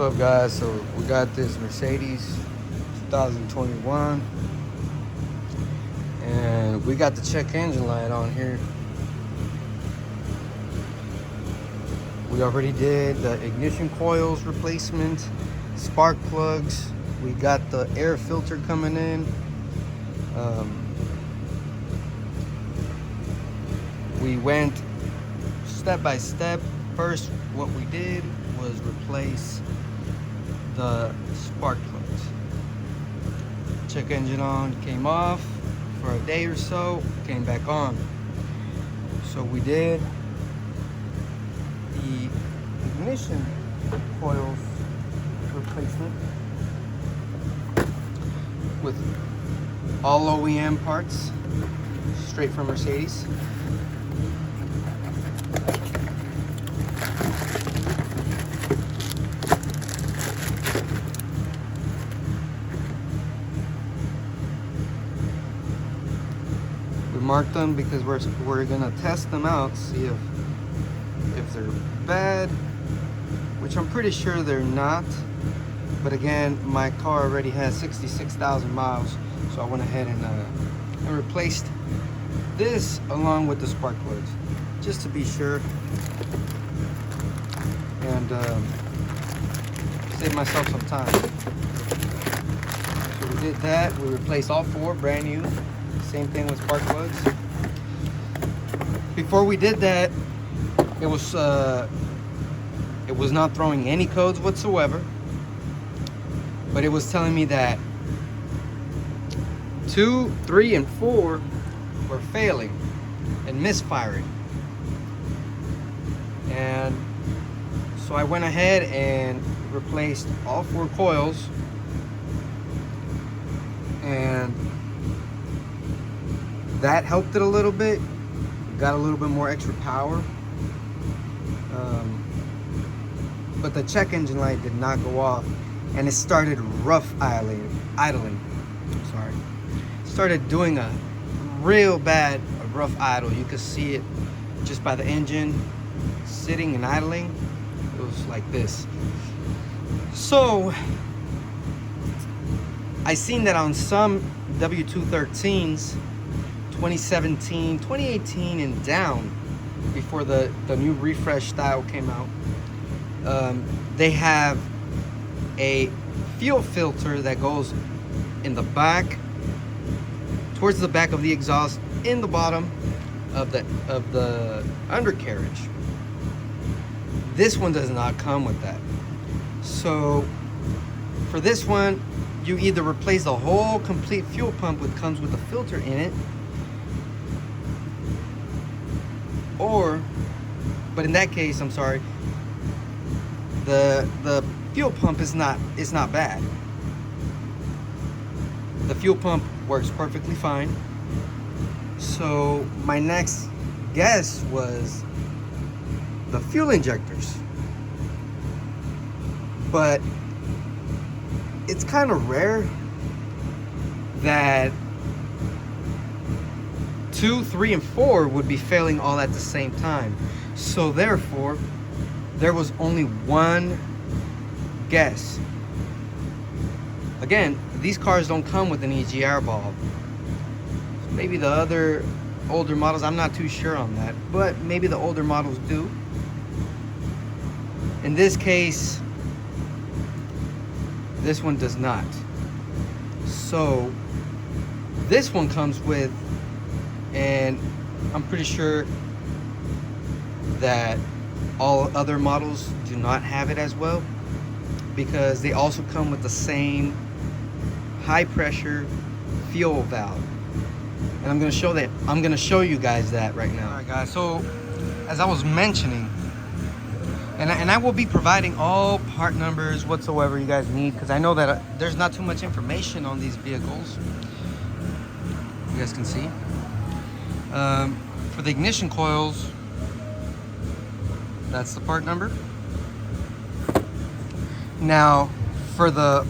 up, guys? So we got this Mercedes 2021 and we got the check engine light on here. We already did the ignition coils replacement, spark plugs. We got the air filter coming in. We went step by step. First, what we did was replace the spark plugs. Check engine on, came off for a day or so, came back on. So we did the ignition coils replacement with all OEM parts, straight from Mercedes. We marked them because we're gonna test them out, see if they're bad, which I'm pretty sure they're not. But again, my car already has 66,000 miles, so I went ahead and replaced this along with the spark plugs, just to be sure, and save myself some time. So we did that. We replaced all four, brand new. Same thing with spark plugs. Before we did that, it was not throwing any codes whatsoever, but it was telling me that 2, 3, and 4 were failing and misfiring. And so I went ahead and replaced all 4 coils, and that helped it a little bit. Got a little bit more extra power. But the check engine light did not go off, and it started rough idling. Sorry. Started doing a real bad rough idle. You could see it just by the engine sitting and idling. It was like this. So I seen that on some W213s, 2017, 2018 and down, before the new refresh style came out, they have a fuel filter that goes in the back, towards the back of the exhaust, in the bottom of the undercarriage. This one does not come with that. So for this one, you either replace the whole complete fuel pump, which comes with a filter in it, but in that case, I'm sorry, the fuel pump is not bad. The fuel pump works perfectly fine. So my next guess was the fuel injectors, but it's kind of rare that 2, 3, and 4 would be failing all at the same time. So therefore, there was only one guess. Again, these cars don't come with an EGR bulb. So maybe the other older models, I'm not too sure on that, but maybe the older models do. In this case, this one does not. So this one comes with, and I'm pretty sure that all other models do not have it as well, because they also come with the same high pressure fuel valve. And I'm going to show you guys that right now. All right, guys, so as I was mentioning, and I will be providing all part numbers whatsoever you guys need, because I know that there's not too much information on these vehicles. You guys can see. For the ignition coils, that's the part number. Now, for the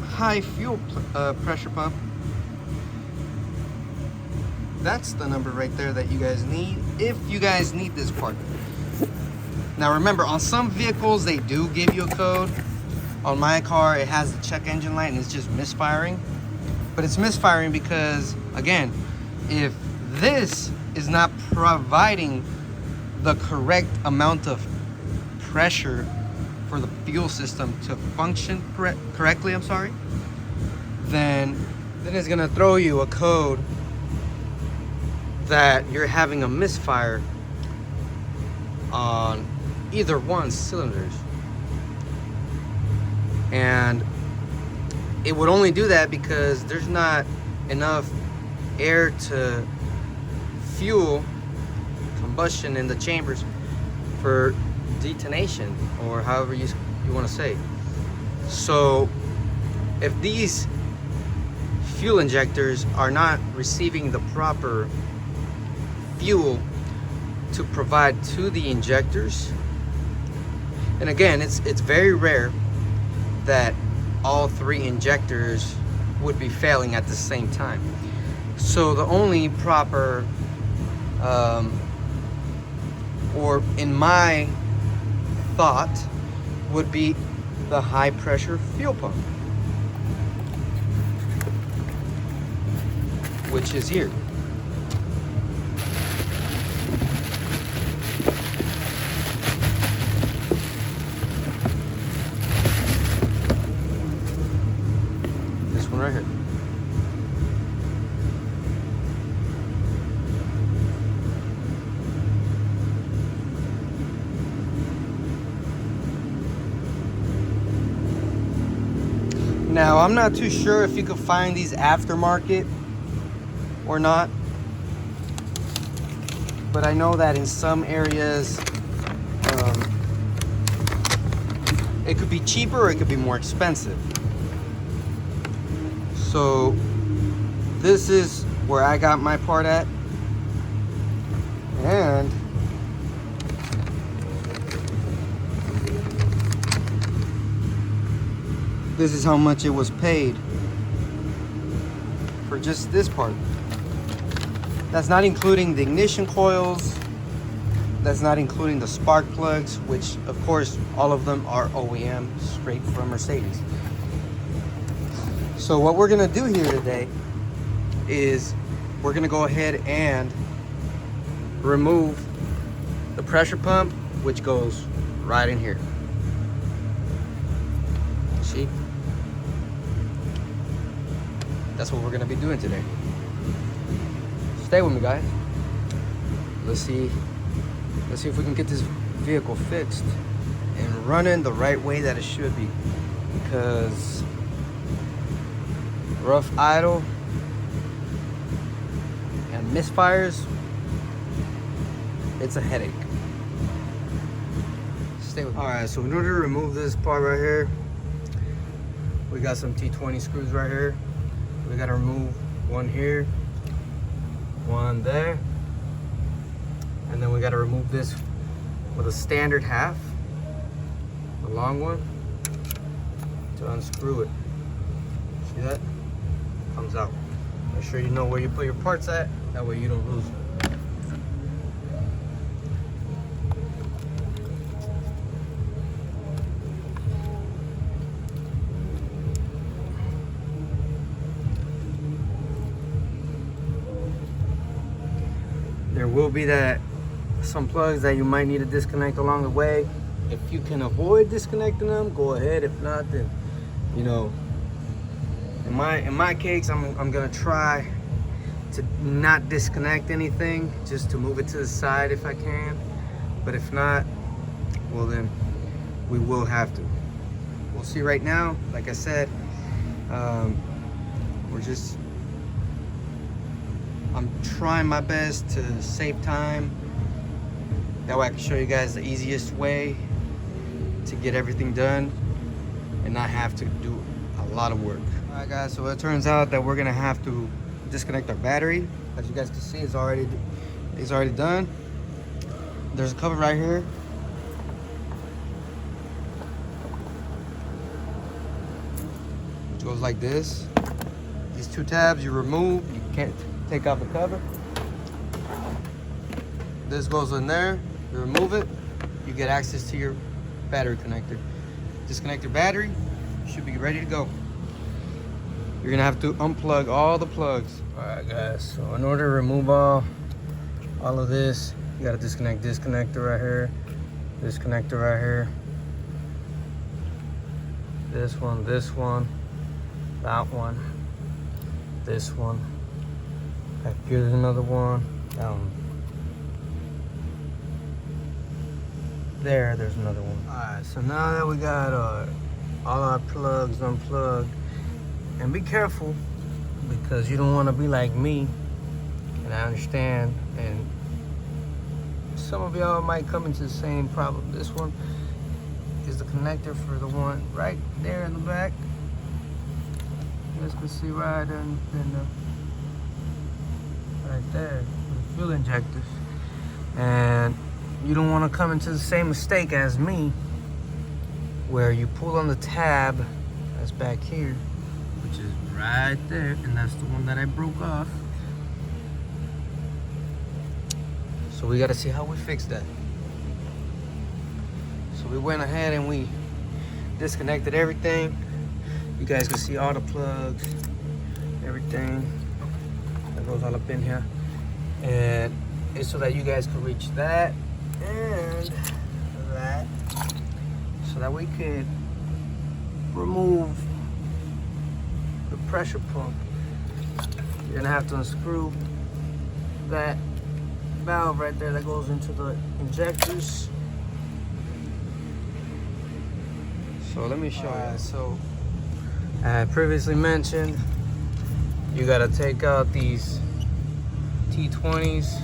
high fuel pressure pump, that's the number right there that you guys need, if you guys need this part. Now remember, on some vehicles they do give you a code. On my car, it has the check engine light and it's just misfiring. But it's misfiring because, again, if this is not providing the correct amount of pressure for the fuel system to function correctly, then it's gonna throw you a code that you're having a misfire on either one cylinders. And it would only do that because there's not enough air to fuel combustion in the chambers for detonation, or however you want to say. So if these fuel injectors are not receiving the proper fuel to provide to the injectors, and again, it's very rare that all three injectors would be failing at the same time. So the only proper, or in my thought, would be the high pressure fuel pump, which is here. This one right here. Now, I'm not too sure if you could find these aftermarket or not, but I know that in some areas it could be cheaper or it could be more expensive. So this is where I got my part at, and this is how much it was paid for just this part. That's not including the ignition coils. That's not including the spark plugs, which of course all of them are OEM, straight from Mercedes. So what we're gonna do here today is we're gonna go ahead and remove the pressure pump, which goes right in here. See? That's what we're gonna be doing today. Stay with me, guys. Let's see if we can get this vehicle fixed and running the right way that it should be, because rough idle and misfires, it's a headache. Stay with me. All right, so in order to remove this part right here, we got some T20 screws right here. We got to remove one here, one there, and then we got to remove this with a standard half, a long one, to unscrew it. See that? Comes out. Make sure you know where you put your parts at, that way you don't lose them. There will be some plugs that you might need to disconnect along the way. If you can avoid disconnecting them, go ahead. If not, then, you know, in my case, I'm gonna try to not disconnect anything, just to move it to the side if I can. But if not, well then we will have to. We'll see. Right now, like I said, I'm trying my best to save time. That way I can show you guys the easiest way to get everything done and not have to do a lot of work. All right, guys, so it turns out that we're gonna have to disconnect our battery. As you guys can see, it's already done. There's a cover right here. Which goes like this. These two tabs you remove, you can't take off the cover. This goes in there, you remove it, you get access to your battery connector. Disconnect your battery, you should be ready to go. You're gonna have to unplug all the plugs. All right, guys, so in order to remove all of this, you gotta disconnect this connector right here, this connector right here, this one, that one, this one. Back here's another one. Down there's another one. All right, so now that we got all our plugs unplugged, and be careful because you don't want to be like me, and I understand, and some of y'all might come into the same problem. This one is the connector for the one right there in the back. You guys can see right right there, the fuel injectors. And you don't want to come into the same mistake as me, where you pull on the tab that's back here, which is right there, and that's the one that I broke off. So we got to see how we fix that. So we went ahead and we disconnected everything. You guys can see all the plugs, everything that goes all up in here, and it's so that you guys can reach that and that, so that we could remove the pressure pump. You're gonna have to unscrew that valve right there that goes into the injectors. So let me show you. So I previously mentioned you gotta take out these T20s.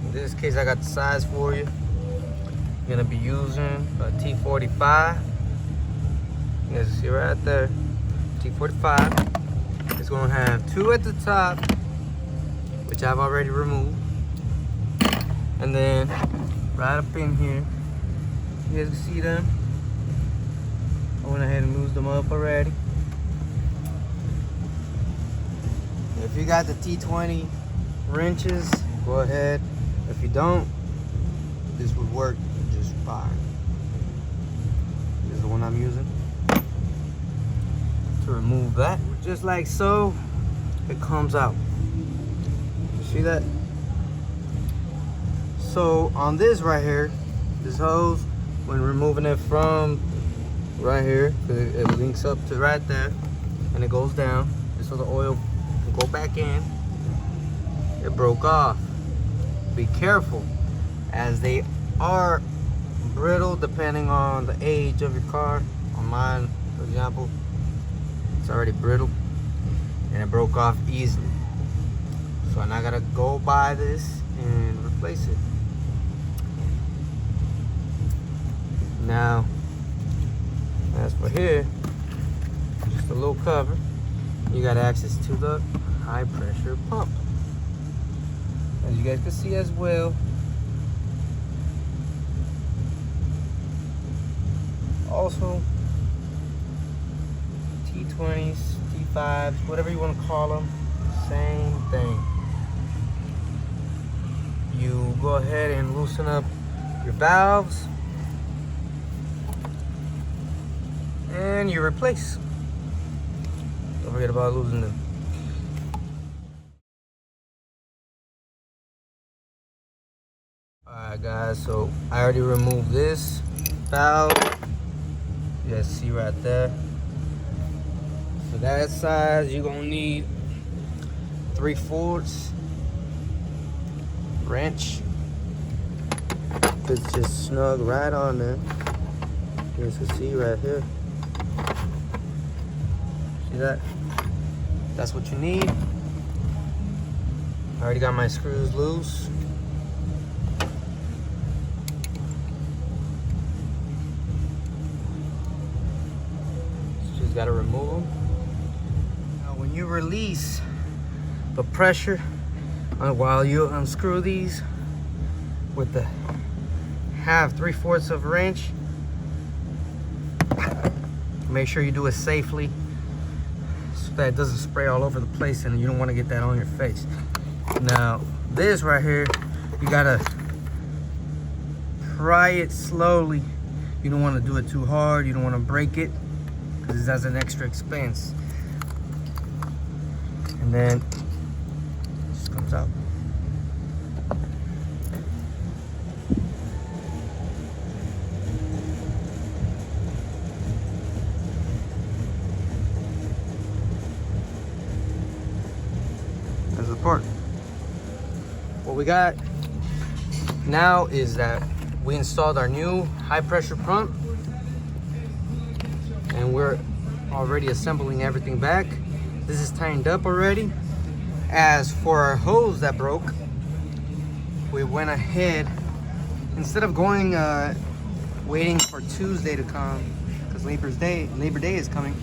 In this case, I got the size for you. You're gonna be using a T45. You guys see right there, T45. It's gonna have two at the top, which I've already removed, and then right up in here, you guys can see them. I went ahead and loosed them up already. If you got the T20 wrenches, go ahead. If you don't, this would work just fine. This is the one I'm using to remove that. Just like so, it comes out. You see that? So on this right here, this hose, when removing it from right here, it links up to right there, and it goes down, just so the oil can go back in. It broke off. Be careful, as they are brittle depending on the age of your car. On mine, for example, it's already brittle and it broke off easily. So now I gotta go buy this and replace it. Now, as for here, just a little cover, you got access to the high pressure pump. As you guys can see as well, also T20s, T5s, whatever you want to call them, same thing. You go ahead and loosen up your valves and you replace. Don't forget about losing them. Alright guys, so I already removed this valve. You guys see right there. For that size, you're gonna need 3/4 wrench. It's just snug right on there. You guys can see right here. See that? That's what you need. I already got my screws loose. Just gotta remove them. Now, when you release the pressure while you unscrew these with the 3/4 of a wrench, make sure you do it safely so that it doesn't spray all over the place, and you don't want to get that on your face. Now this right here, you gotta try it slowly. You don't want to do it too hard. You don't want to break it because that's an extra expense. And then it just comes out. That's the part. What we got now is that we installed our new high pressure pump and we're already assembling everything back. This is tightened up already. As for our hose that broke, we went ahead, instead of going waiting for Tuesday to come because Labor Day is coming,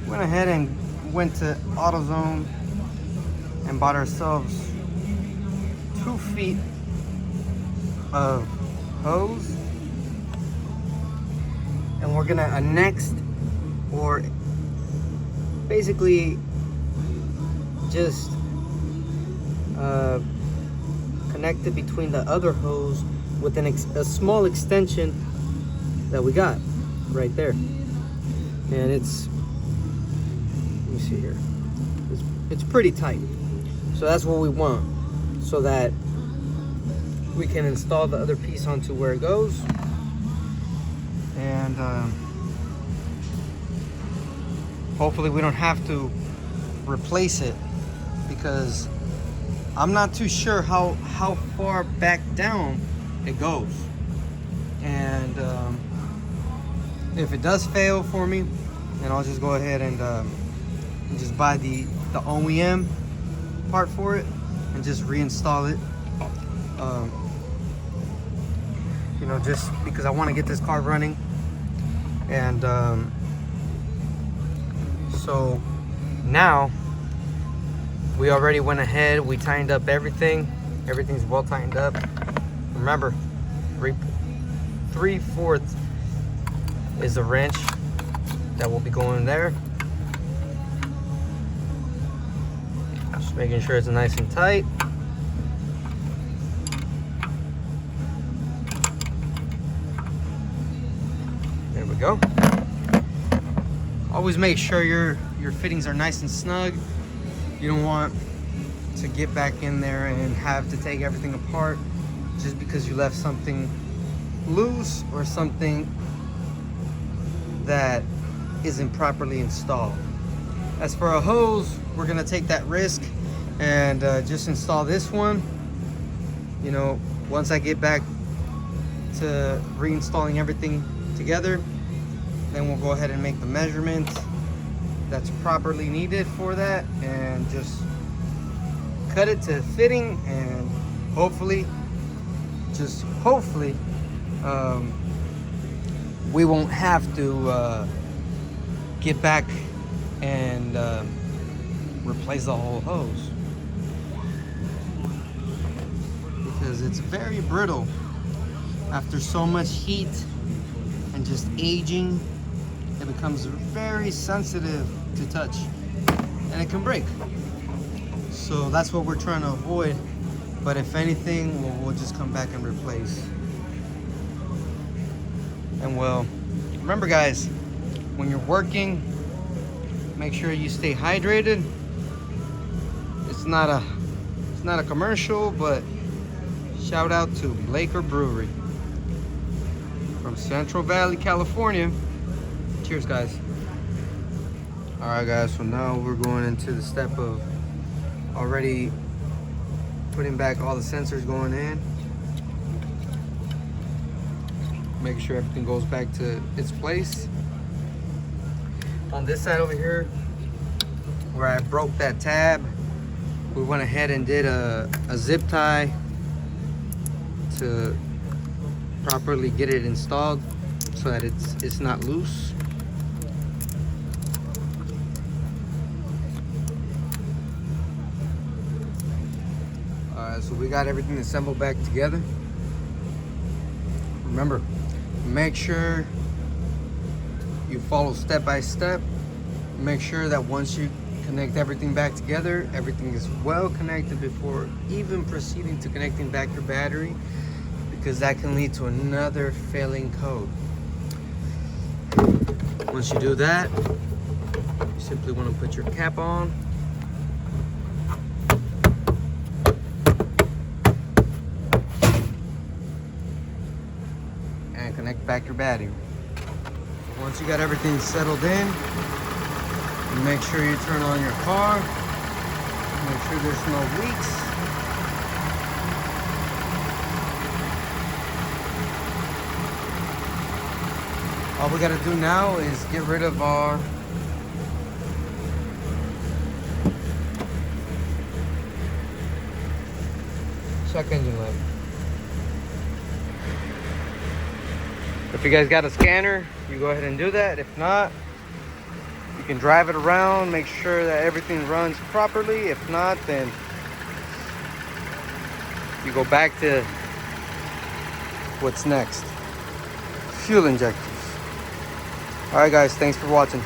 we went ahead and went to AutoZone and bought ourselves 2 feet of hose, and we're gonna annex, or basically just connect it between the other hose with a small extension that we got right there. And it's, let me see here, it's pretty tight. So that's what we want, so that we can install the other piece onto where it goes. And hopefully we don't have to replace it, because I'm not too sure how far back down it goes. And if it does fail for me, then I'll just go ahead and just buy the OEM part for it and just reinstall it. You know, just because I want to get this car running. And so now we already went ahead, we tightened up everything. Everything's well tightened up. Remember, 3/4 is the wrench that will be going there. Just making sure it's nice and tight. There we go. Always make sure your fittings are nice and snug. You don't want to get back in there and have to take everything apart just because you left something loose or something that isn't properly installed. As for a hose, we're gonna take that risk and just install this one. You know, once I get back to reinstalling everything together, then we'll go ahead and make the measurement that's properly needed for that and just cut it to fitting, and hopefully, just hopefully, we won't have to get back and replace the whole hose, because it's very brittle after so much heat and just aging. It becomes very sensitive to touch and it can break. So that's what we're trying to avoid. But if anything, we'll just come back and replace. And well, remember guys, when you're working, make sure you stay hydrated. It's not a commercial, but shout out to Blaker Brewery from Central Valley, California. Cheers, guys. All right, guys, so now we're going into the step of already putting back all the sensors going in. Making sure everything goes back to its place. On this side over here, where I broke that tab, we went ahead and did a zip tie to properly get it installed so that it's not loose. So we got everything assembled back together. Remember, make sure you follow step by step. Make sure that once you connect everything back together, everything is well connected before even proceeding to connecting back your battery. because that can lead to another failing code. Once you do that, you simply want to put your cap on. And connect back your battery. Once you got everything settled in, make sure you turn on your car. Make sure there's no leaks. All we gotta do now is get rid of our check engine light. If you guys got a scanner, you go ahead and do that. If not, you can drive it around, make sure that everything runs properly. If not, then you go back to what's next. Fuel injectors. All right, guys, thanks for watching.